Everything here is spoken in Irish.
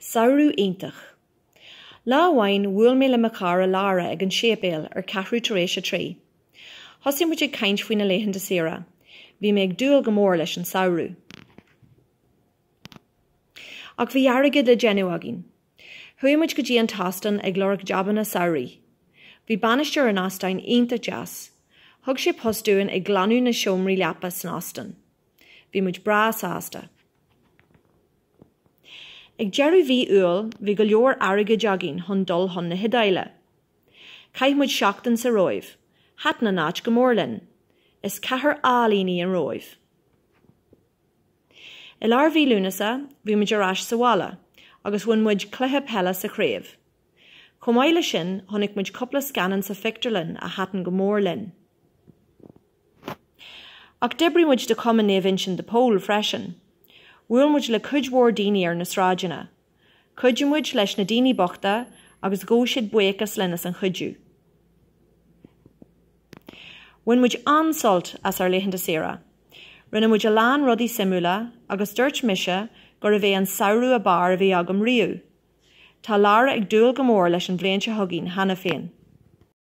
Samhradh Iontach. Lá bhain bhuail mé le mo cara lára ag an siapéal ar 4 tar éis 3. Thosaigh muid ag caint faoin na laethanta saoire. Bhí mé ag dúil go mór leis an samhrú. Ach bhí airgid le déanú agin. Thuaigh muid go dtí an tastan ag lorg jaban na samhraí. Bhí banisteoir an astain ionta deas. Thug sé postúin ag glanú na seomraí leapa san astan. Bhí muid bra sásta. Ag deireadh bhí uail, bhí go leor airgid agin chun dul chun na hidéile. Caith muid seachtain sa roimh. Hat na náit go mór linn. Is 4 álíní an roimh. I lár bhí lúnasa, bhí muid ar ais sa bhalla, agus bhain muid cluthe pella sa chréamh. Chomh maith sin, tháinig muid coppla scanan sa fictarlinn a hatan go mór linn. Ach d'oibriú muid de cumann éimhin sin de pól freisin. Bhuail muid le cuid mhór daoine ar na sráideanna. Cuidiú muid leis na daoine bochta agus ggó siad buchas lena san chuidú. Bhain muid ansalt as ar laethanta saoire. Rinne muid a lán rudaí simúla agus dúirt mise gur a bheith an samhrú a bar a bhí agam riú. Tá lára ag dúil go mór leis an bhléinte thugainn hena féin.